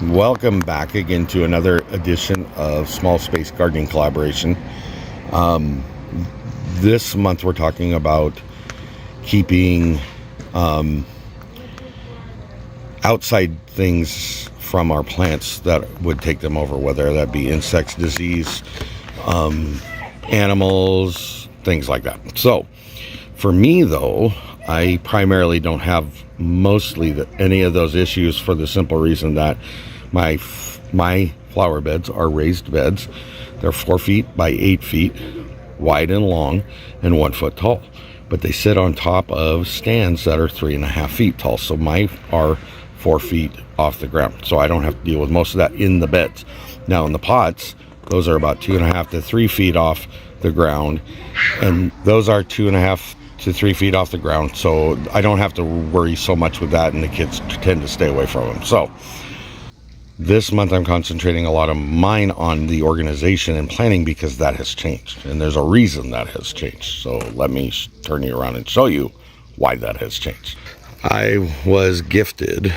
Welcome back again to another edition of Small Space Gardening Collaboration. This month we're talking about keeping outside things from our plants that would take them over, whether that be insects, disease, animals, things like that. So for me though, I primarily don't have any of those issues for the simple reason that my flower beds are raised beds. They're 4 feet by 8 feet wide and long and 1 foot tall, but they sit on top of stands that are 3.5 feet tall. So mine are 4 feet off the ground, so I don't have to deal with most of that in the beds. Now in the pots, those are about 2.5 to 3 feet off the ground, and those are 2.5 to 3 feet off the ground, so I don't have to worry so much with that, and the kids tend to stay away from them. So this month I'm concentrating a lot of mine on the organization and planning because that has changed, and there's a reason that has changed. So let me turn you around and show you why that has changed. I was gifted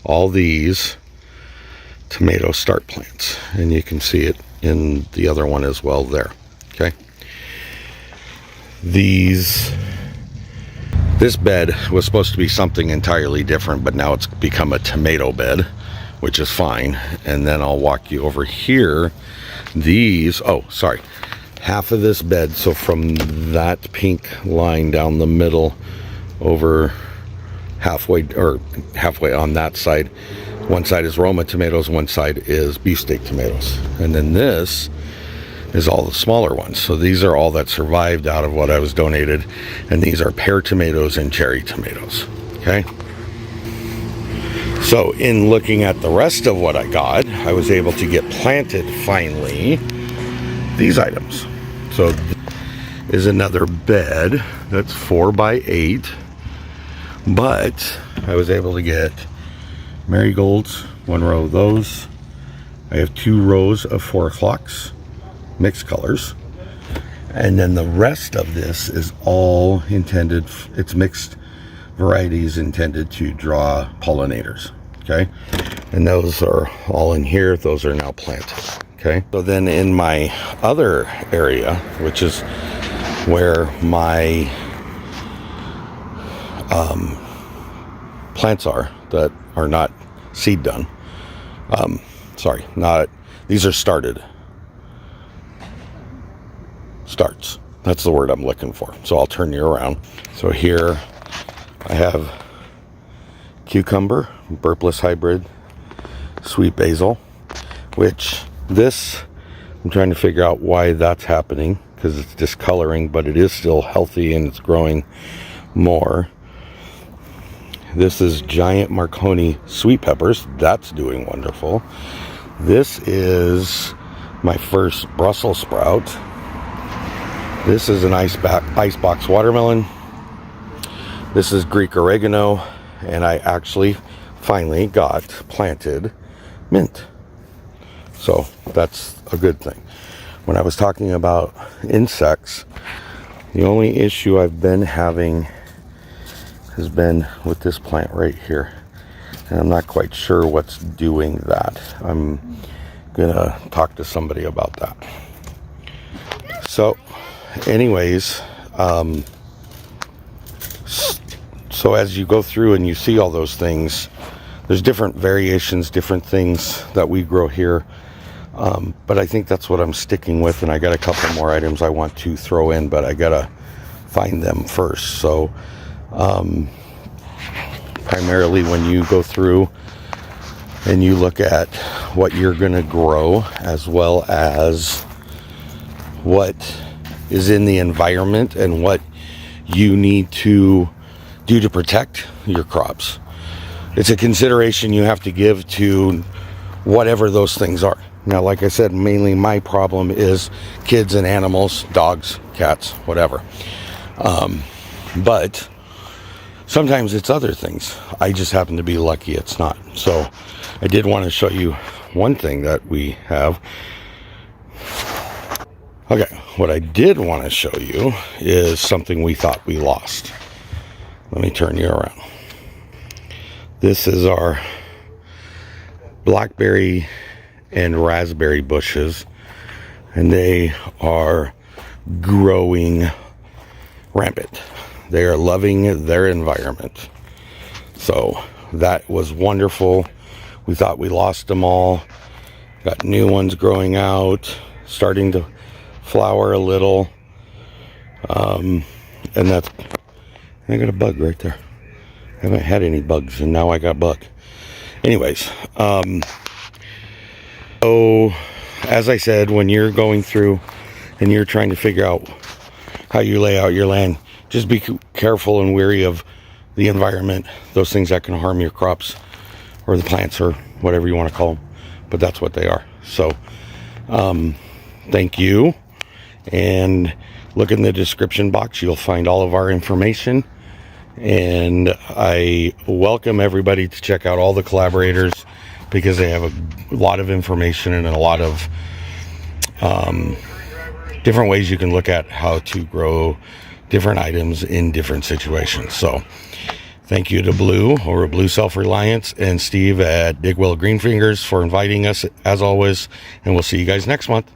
all these tomato start plants, and you can see it in the other one as well there. Okay, this bed was supposed to be something entirely different, but now it's become a tomato bed, which is fine. And then I'll walk you over here. Half of this bed, so from that pink line down the middle over halfway on that side, one side is Roma tomatoes, one side is beefsteak tomatoes, and then this is all the smaller ones. So these are all that survived out of what I was donated, and these are pear tomatoes and cherry tomatoes. Okay, so in looking at the rest of what I got, I was able to get planted finally these items. So is another bed that's 4 by 8, but I was able to get marigolds, 1 row of those. I have 2 rows of 4 o'clocks, mixed colors, and then the rest of this is all intended, it's mixed varieties intended to draw pollinators. Okay, and those are all in here. Those are now planted. Okay, so then in my other area, which is where my plants are that are not seed done, these are starts, that's the word I'm looking for. So I'll turn you around. So here I have cucumber, burpless hybrid, sweet basil, which I'm trying to figure out why that's happening, because it's discoloring, but it is still healthy and it's growing more. This is giant Marconi sweet peppers. That's doing wonderful. This is my first Brussels sprout. This is an icebox watermelon. This is Greek oregano, and I actually finally got planted mint. So that's a good thing. When I was talking about insects, the only issue I've been having has been with this plant right here, and I'm not quite sure what's doing that. I'm gonna talk to somebody about that. So anyways, so as you go through and you see all those things, there's different variations, different things that we grow here, but I think that's what I'm sticking with, and I got a couple more items I want to throw in, but I gotta find them first. So primarily when you go through and you look at what you're going to grow, as well as what is in the environment and what you need to do to protect your crops, it's a consideration you have to give to whatever those things are. Now, like I said, mainly my problem is kids and animals, dogs, cats, whatever. But sometimes it's other things. I just happen to be lucky it's not. So I did want to show you one thing that we have. Okay, what I did want to show you is something we thought we lost. Let me turn you around. This is our blackberry and raspberry bushes, and they are growing rampant. They are loving their environment. So that was wonderful. We thought we lost them all. Got new ones growing out, starting to flower a little. And that's, I got a bug right there. I haven't had any bugs, and now I got bug. Anyways, so as I said, when you're going through and you're trying to figure out how you lay out your land, just be careful and wary of the environment, those things that can harm your crops or the plants or whatever you want to call them, but that's what they are. So thank you, and look in the description box. You'll find all of our information, and I welcome everybody to check out all the collaborators, because they have a lot of information and a lot of different ways you can look at how to grow different items in different situations. So thank you to Bloo over at Bloo Self-Reliance and Steve at Digwell Greenfingers for inviting us, as always, and we'll see you guys next month.